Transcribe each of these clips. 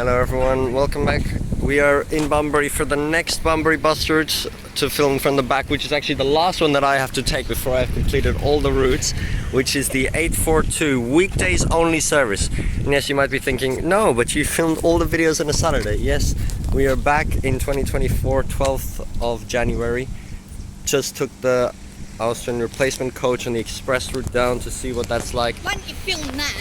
Hello everyone, welcome back. We are in Bunbury for the next Bunbury bus route to film from the back, which is actually the last one that I have to take before I've completed all the routes, which is the 842 weekdays only service. And yes, you might be thinking, no, but you filmed all the videos on a Saturday. Yes, we are back in 2024, 12th of January. Just took the Australind replacement coach on the express route down to see what that's like. Why don't you film that?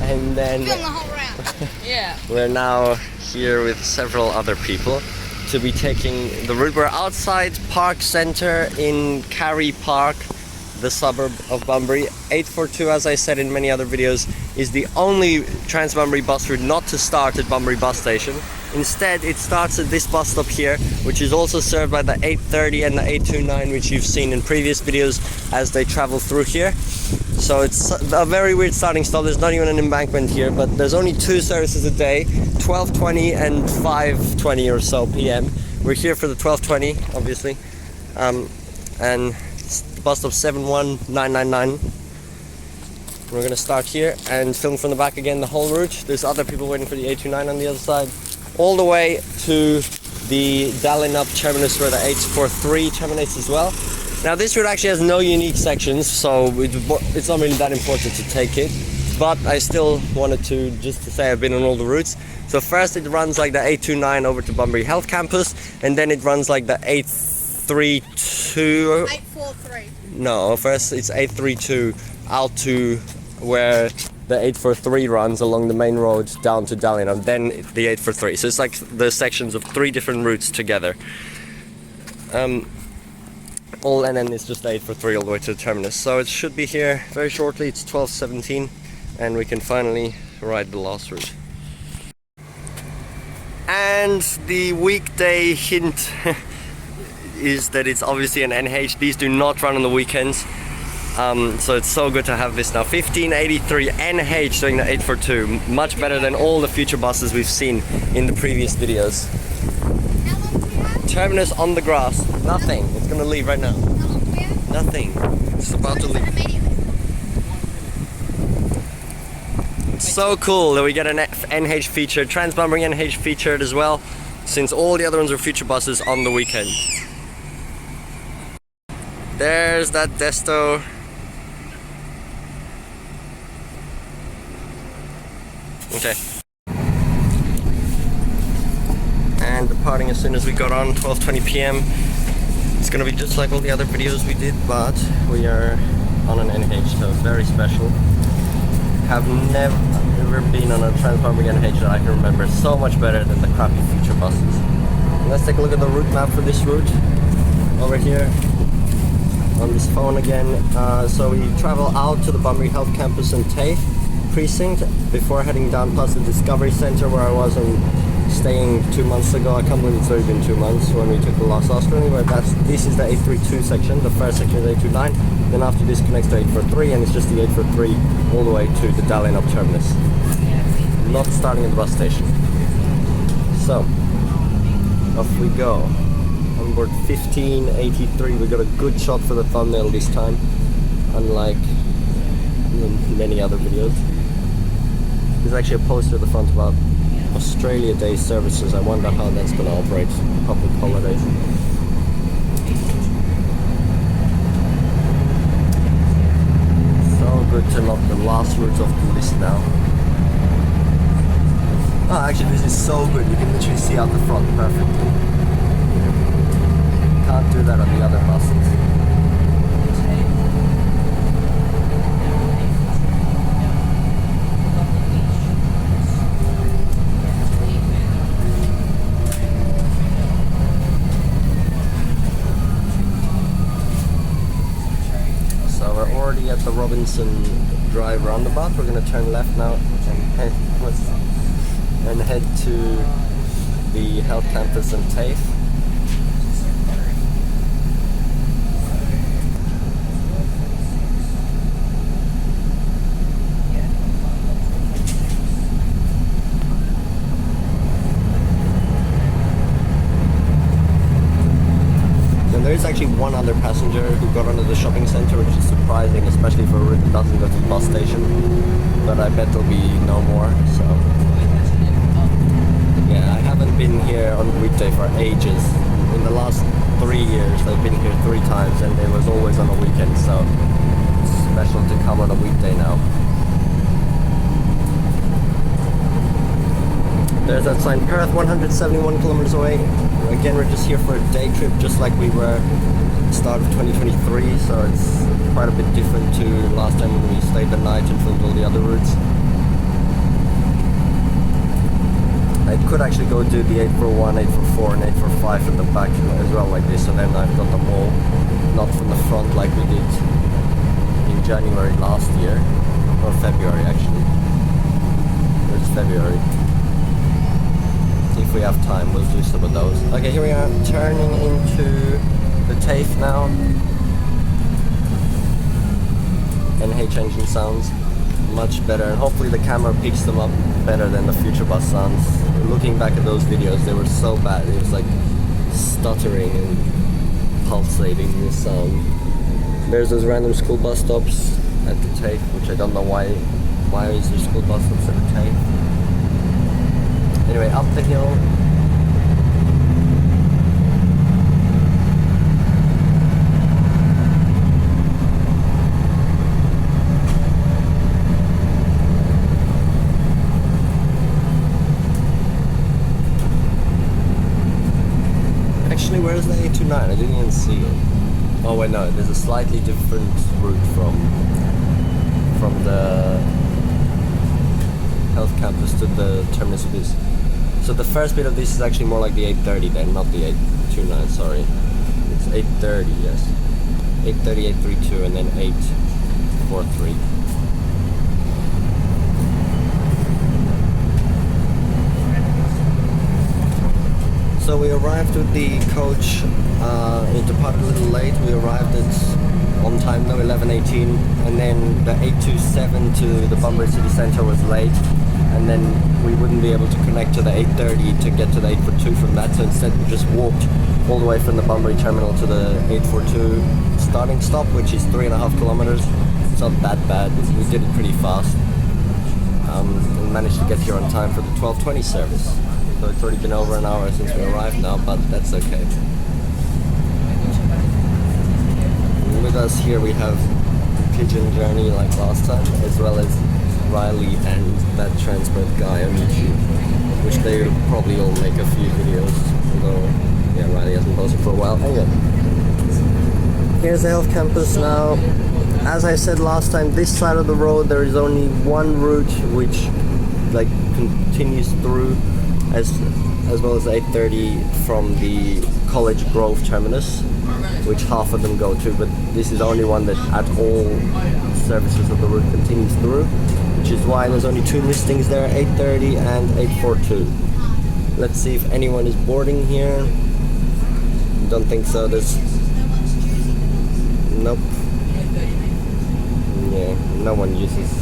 And then Film the whole round. Yeah. we're now here with several other people to be taking the route. We're outside Park Centre in Carey Park, the suburb of Bunbury. 842, as I said in many other videos, is the only TransBunbury bus route not to start at Bunbury Bus Station. Instead, it starts at this bus stop here, which is also served by the 830 and the 829, which you've seen in previous videos as they travel through here. So it's a very weird starting stop. There's not even an embankment here, but there's only two services a day, 12:20 and 5:20 or so p.m. We're here for the 12:20, obviously, and it's bus stop 71999. We're gonna start here and film from the back again the whole route. There's other people waiting for the 829 on the other side, all the way to the Dalyellup terminus where the 843 terminates as well. Now this route actually has no unique sections, so it's not really that important to take it, but I still wanted to just to say I've been on all the routes. So first it runs like the 829 over to Bunbury Health Campus, and then it runs like the 832... 843. No, first it's 832 out to where the 843 runs along the main road down to Dalyellup, then the 843. So it's like the sections of three different routes together. And then it's just 843 all the way to the terminus. So it should be here very shortly. It's 12:17 and we can finally ride the last route. And the weekday hint is that it's obviously an NH. These do not run on the weekends. So it's so good to have this now. 1583 NH doing the 842. Much better than all the future buses we've seen in the previous videos. How long do we have? Terminus on the grass. Nothing. It's gonna leave right now. How long do we have? Nothing. It's about to leave. It's so cool that we get an NH featured, TransBunbury NH featured as well, since all the other ones are future buses on the weekend. There's that Desto. Okay. And departing as soon as we got on, 12:20 p.m. It's gonna be just like all the other videos we did, but we are on an NH, so very special. Have never been on a TransBunbury NH that I can remember. So much better than the crappy future buses. Let's take a look at the route map for this route over here on this phone again. So we travel out to the Bunbury Health Campus and TAFE precinct before heading down past the Discovery Centre where I was staying 2 months ago. I can't believe it's already been 2 months when we took the last Australind, where this is the 832 section, the first section is 829, then after this connects to 843 and it's just the 843 all the way to the Dalyellup terminus. Not starting at the bus station. So, off we go. On board 1583, we got a good shot for the thumbnail this time, unlike many other videos. There's actually a poster at the front about Australia Day services. I wonder how that's going to operate public holidays. So good to knock the last route off the list now. Oh, actually this is so good. You can literally see out the front perfectly. Can't do that on the other buses. So we're already at the Robinson Drive roundabout. We're going to turn left now and head to the Health Campus and TAFE. is actually one other passenger who got onto the shopping centre, which is surprising, especially for a route that doesn't go to the bus station. But I bet there'll be no more, so... Yeah, I haven't been here on a weekday for ages. In the last 3 years, I've been here 3 times, and it was always on a weekend, so it's special to come on a weekday now. There's that sign, Perth, 171 kilometers away. Again, we're just here for a day trip, just like we were at the start of 2023, so it's quite a bit different to last time when we stayed the night and filmed all the other routes. I could actually go do the 841, 844 and 845 from the back as well like this, so then I've got them all not from the front like we did in January last year, or February actually. It was February. If we have time, we'll do some of those. Okay, here we are turning into the TAFE now. NH engine sounds much better, and hopefully the camera picks them up better than the future bus sounds. Looking back at those videos, they were so bad. It was like stuttering and pulsating the sound. There's those random school bus stops at the TAFE, which I don't know why is there school bus stops at the TAFE. Anyway, up the hill. Actually, where's the 829? I didn't even see it. Oh wait, no, there's a slightly different route from the Health Campus to the terminus of this. So the first bit of this is actually more like the 830 then, not the 829, sorry. It's 830, yes. 830, 832, and then 843. So we arrived with the coach, it departed a little late. We arrived on time though, 11:18, and then the 827 to the Bunbury city centre was late, and then we wouldn't be able to connect to the 830 to get to the 842 from that, so instead we just walked all the way from the Bunbury terminal to the 842 starting stop, which is 3.5 kilometers. It's not that bad, we did it pretty fast, and managed to get here on time for the 12:20 service. So it's already been over an hour since we arrived now, but that's okay. And with us here we have Pigeon Journey like last time, as well as Riley and that TransBunbury guy on YouTube, which they probably all make a few videos, although yeah, Riley hasn't posted for a while. Anyway, here's the Health Campus now. As I said last time, this side of the road there is only one route which like continues through, as well as 830 from the College Grove terminus, which half of them go to, but this is the only one that at all services of the route continues through, which is why there's only 2 listings there, 830 and 842. Let's see if anyone is boarding here. Don't think so. There's nope. Yeah, no one uses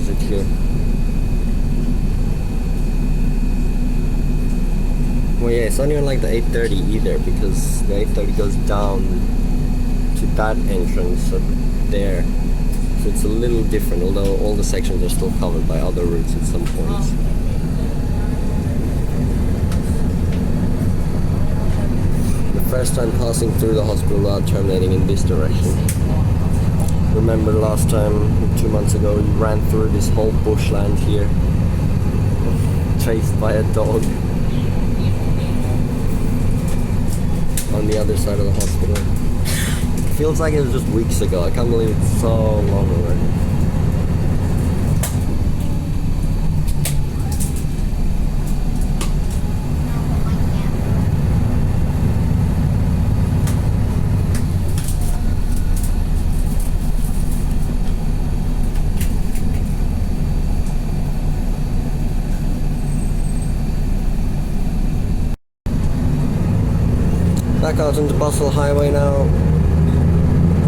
it here. Well, yeah, it's not even like the 830 either, because the 830 goes down to that entrance up there. So it's a little different, although all the sections are still covered by other routes at some points. The first time passing through the hospital without terminating in this direction. Remember last time, 2 months ago, we ran through this whole bushland here, chased by a dog. On the other side of the hospital. Feels like it was just weeks ago. I can't believe it's so long already. Back out into Bustle Highway now.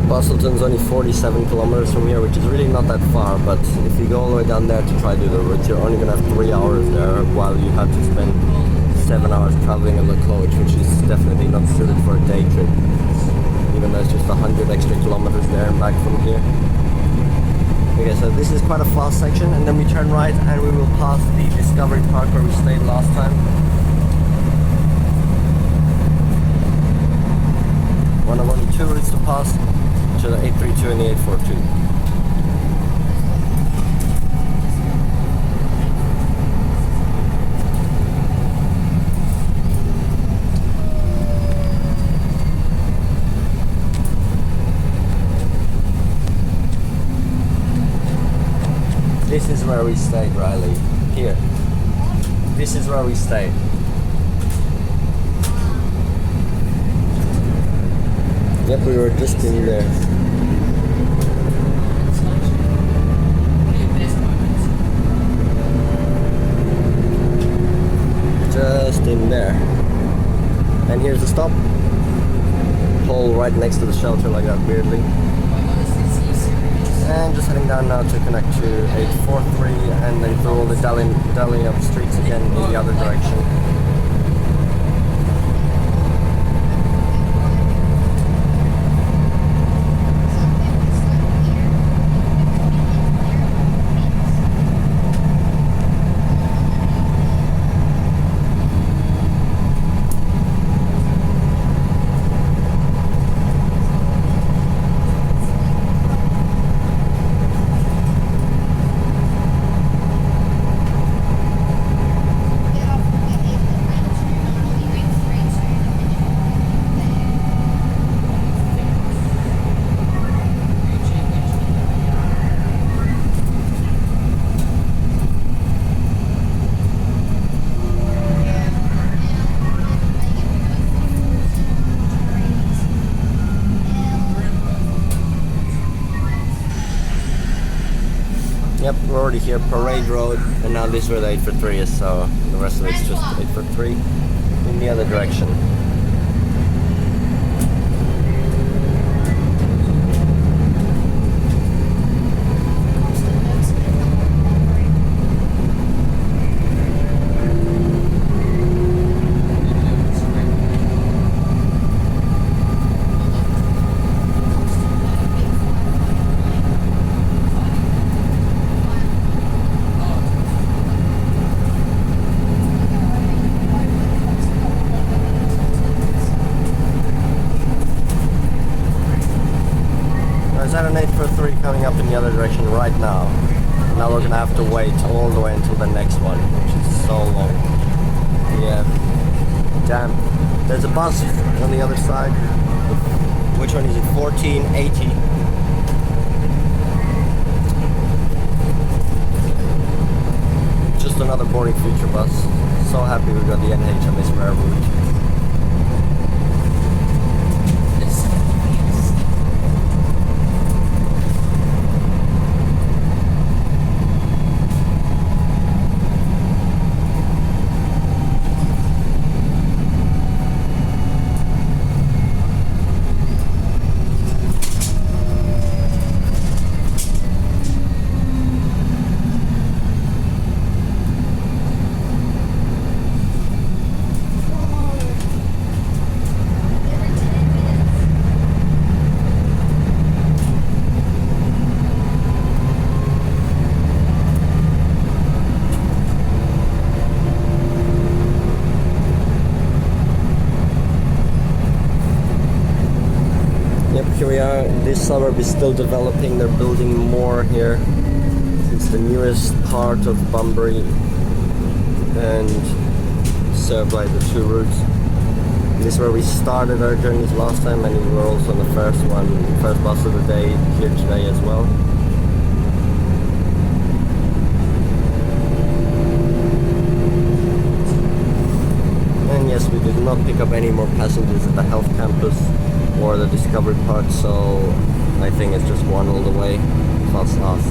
Bustleton's only 47 kilometers from here, which is really not that far, but if you go all the way down there to try to do the route, you're only going to have 3 hours there, while you have to spend 7 hours traveling in the coach, which is definitely not suited for a day trip. Even though it's just 100 extra kilometers there and back from here. Okay, so this is quite a fast section, and then we turn right and we will pass the Discovery Park where we stayed last time. One of only two routes to pass, which are the 832 and the 842. This is where we stayed, Riley. Here. This is where we stayed. Yep, we were just in there. Just in there. And here's the stop. Hole right next to the shelter like that, weirdly. And just heading down now to connect to 843 and then through all the Dalyellup streets again in the other direction. Yep, we're already here, Parade Road, and now this is where the 843 is, so the rest of it's just 843 in the other direction. An 843 coming up in the other direction right now. Now we're gonna have to wait all the way until the next one, which is so long. Yeah. Damn. There's a bus on the other side. Which one is it? 1480. Just another boring future bus. So happy we got the NH on this rare route. Here we are. This suburb is still developing. They're building more here. It's the newest part of Bunbury and served by the two routes. This is where we started our journeys last time, and we were also on the first bus of the day here today as well. And yes, we did not pick up any more passengers at the Health Campus or the Discovery Park, so I think it's just one all the way, plus us.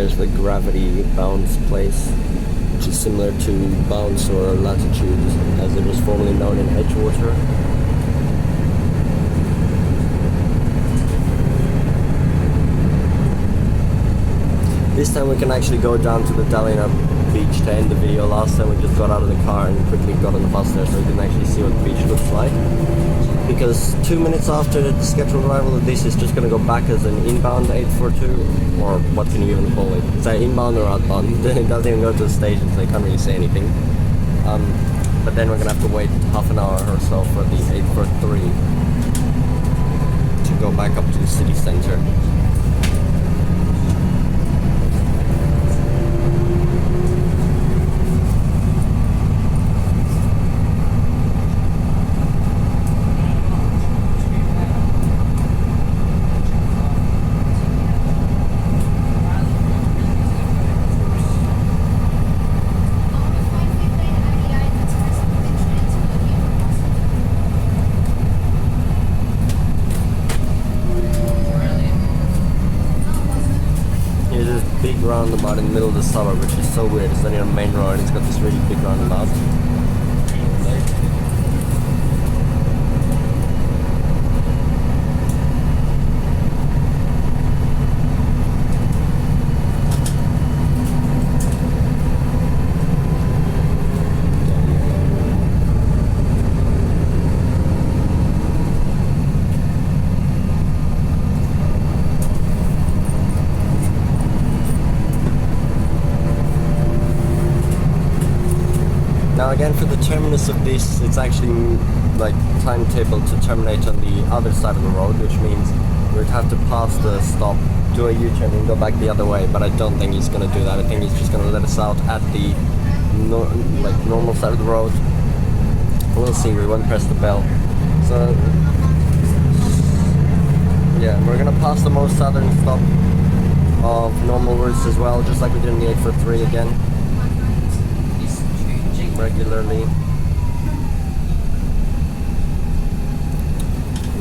there's the gravity bounce place, which is similar to Bounce or Latitude as it was formerly known in Edgewater. This time we can actually go down to the Dalyellup beach to end the video. Last time we just got out of the car and quickly got on the bus there so we can actually see what the beach looks like. Because 2 minutes after the scheduled arrival of this, is just going to go back as an inbound 842, or what can you even call it? Is that inbound or outbound? It doesn't even go to the station, so you can't really say anything. But then we're going to have to wait half an hour or so for the 843 to go back up to the city centre. Roundabout in the middle of the suburb, which is so weird. It's not even a main road, it's got this really big roundabout. Now again, for the terminus of this, it's actually like timetable to terminate on the other side of the road, which means we'd have to pass the stop, do a U-turn and go back the other way, but I don't think he's going to do that. I think he's just going to let us out at the normal side of the road. We'll see, we won't press the bell. So yeah, we're going to pass the most southern stop of normal routes as well, just like we did in the 843 again. Regularly.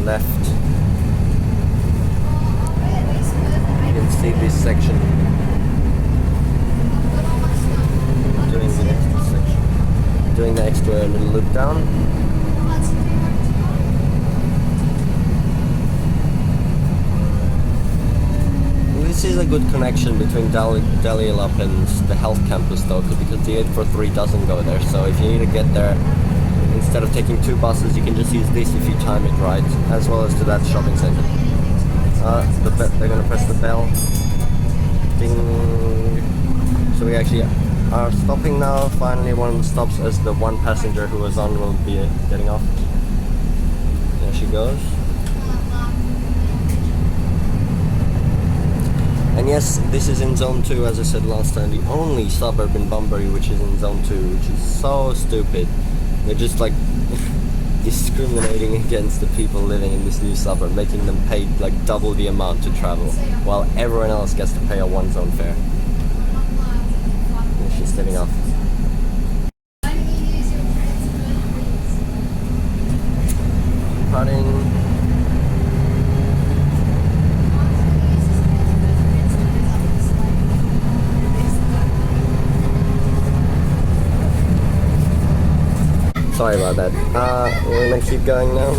Left. You can see this section. Doing the extra little loop down. This is a good connection between Dalyellup and the Health Campus though, because the 843 doesn't go there, so if you need to get there, instead of taking 2 buses, you can just use this if you time it right, as well as to that shopping centre. They're going to press the bell. Ding. So we actually are stopping now. Finally, one of the stops as the one passenger who was on will be getting off. There she goes. And yes, this is in Zone 2, as I said last time, the only suburb in Bunbury which is in Zone 2, which is so stupid. They're just like discriminating against the people living in this new suburb, making them pay like double the amount to travel, while everyone else gets to pay a one-zone fare. And she's getting off. Putting. Sorry about that. We're gonna keep going now.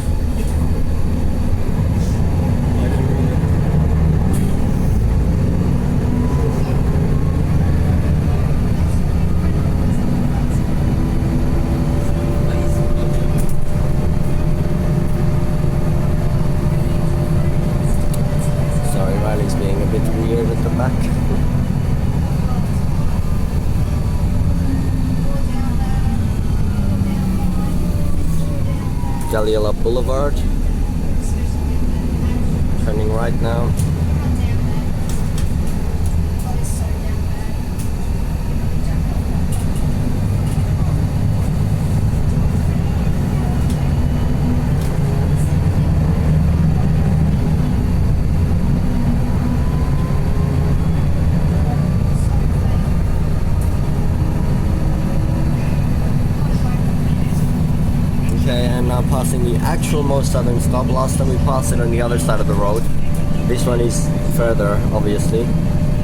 Sorry, Riley's being a bit weird at the back. Dalyellup Boulevard. Turning right now. Now passing the actual most southern stop. Last time we passed it on the other side of the road. This one is further, obviously.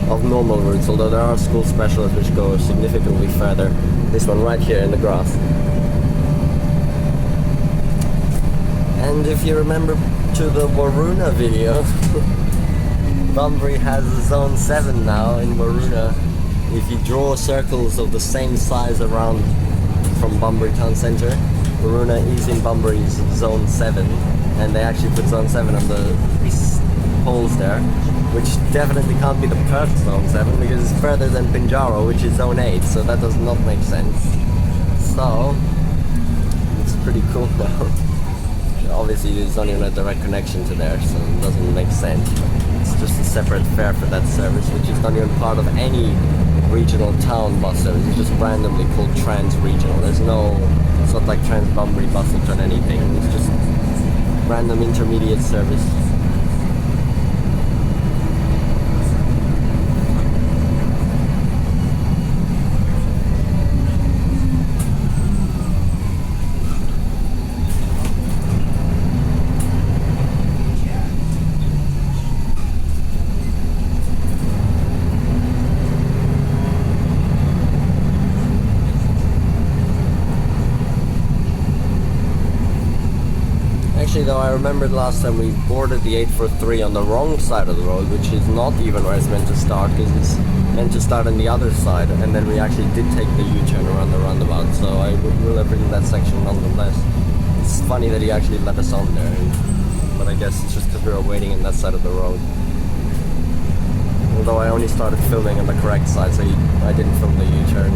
of normal routes, although there are school specialists which go significantly further. This one right here in the grass. And if you remember to the Waroona video, Bunbury has a zone 7 now in Waroona. If you draw circles of the same size around from Bunbury town centre, Waroona is in Bunbury's zone 7, and they actually put zone 7 on the poles there, which definitely can't be the Perth zone 7 because it's further than Pinjarra, which is zone 8, so that does not make sense. So it's pretty cool now. Obviously there's not even a direct connection to there, so it doesn't make sense. It's just a separate fare for that service, which is not even part of any regional town bus service. It's just randomly called trans-regional. It's not like TransBunbury bus or anything. It's just random intermediate service. Though I remembered last time we boarded the 843 on the wrong side of the road, which is not even where it's meant to start, because it's meant to start on the other side, and then we actually did take the U-turn around the roundabout, so I will have ridden that section nonetheless. It's funny that he actually let us on there, but I guess it's just because we were waiting on that side of the road. Although I only started filming on the correct side, so I didn't film the U-turn.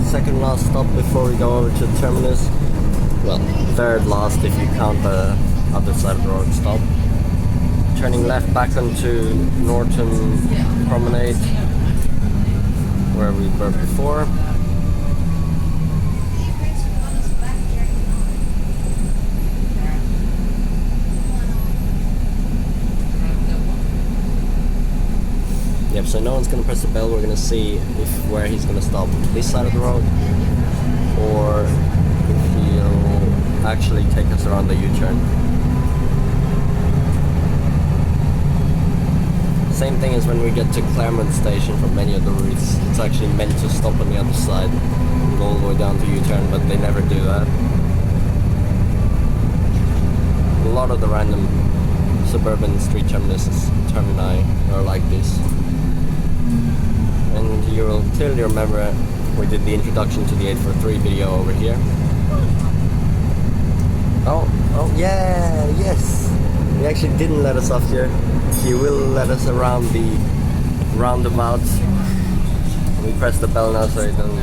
Second last stop before we go over to the terminus. Well, third last if you count the other side of the road stop. Turning left back onto Norton Promenade, where we were before. Yep, so no one's going to press the bell. We're going to see where he's going to stop, this side of the road, or if he'll actually take us around the U-turn. Same thing as when we get to Claremont Station from many of the routes. It's actually meant to stop on the other side and go all the way down to U-turn, but they never do that. A lot of the random suburban street termini are like this. And you'll clearly remember we did the introduction to the 843 video over here. Oh yeah, yes! He actually didn't let us off here. He will let us around the roundabout. We press the bell now so it doesn't...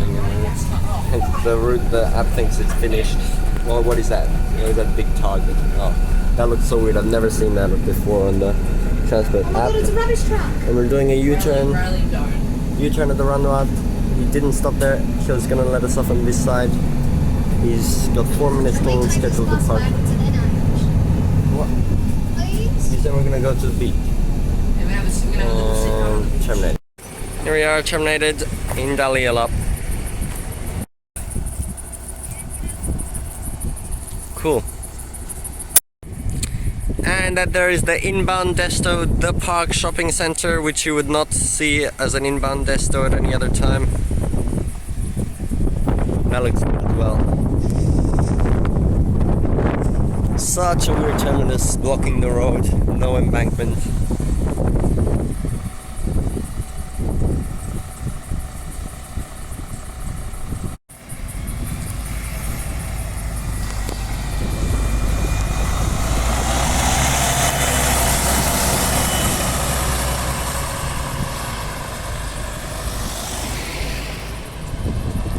the app thinks it's finished. Well, what is that? What is that big target? Oh, that looks so weird. I've never seen that before on the transport app. It's a rubbish truck. And we're doing a U-turn. U-turn at the roundabout. He didn't stop there. He was gonna let us off on this side. He's got 4 minutes total scheduled to park. What? He said we're gonna go to the beach. Terminate. Here we are, terminated in Dalyellup. Cool. And that there is the inbound desto, the Park Shopping Centre, which you would not see as an inbound desto at any other time. That looks good as well. Such a weird terminus blocking the road, no embankment.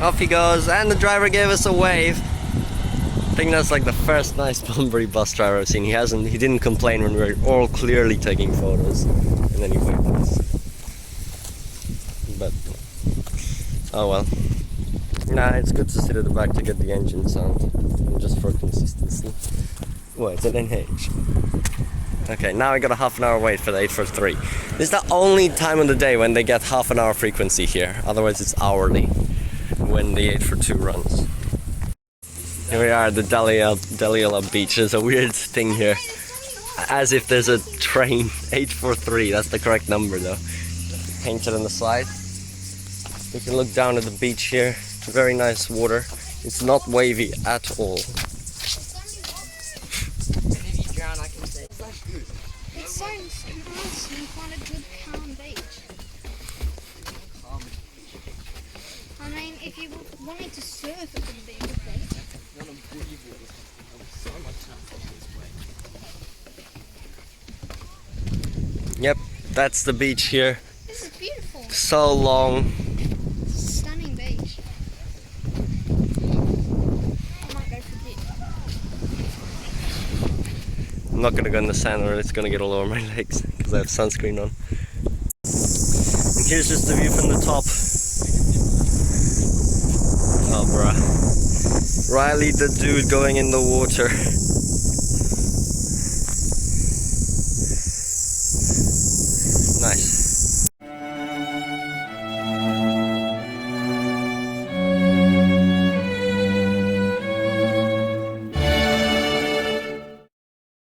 Off he goes, and the driver gave us a wave. I think that's like the first nice Bunbury bus driver I've seen. He didn't complain when we were all clearly taking photos, and then he waved at us. But oh well. Nah, it's good to sit at the back to get the engine sound, and just for consistency. What, it's an NH. Okay, now I got a half an hour wait for the 843. This is the only time of the day when they get half an hour frequency here. Otherwise it's hourly when the 842 runs. Here we are at the Dalyellup beach. There's a weird thing here. As if there's a train. 843, that's the correct number though. Painted on the side. You can look down at the beach here. Very nice water. It's not wavy at all. If you drown, I can say. It sounds nice and quite a good calm beach. I mean, if you wanted to surf, it would be a good beach. Yep, that's the beach here. This is beautiful. So long. It's a stunning beach. I might go for dip. I'm not gonna go in the sand or it's gonna get all over my legs because I have sunscreen on. And here's just the view from the top. Oh bruh. Riley the dude going in the water. Nice.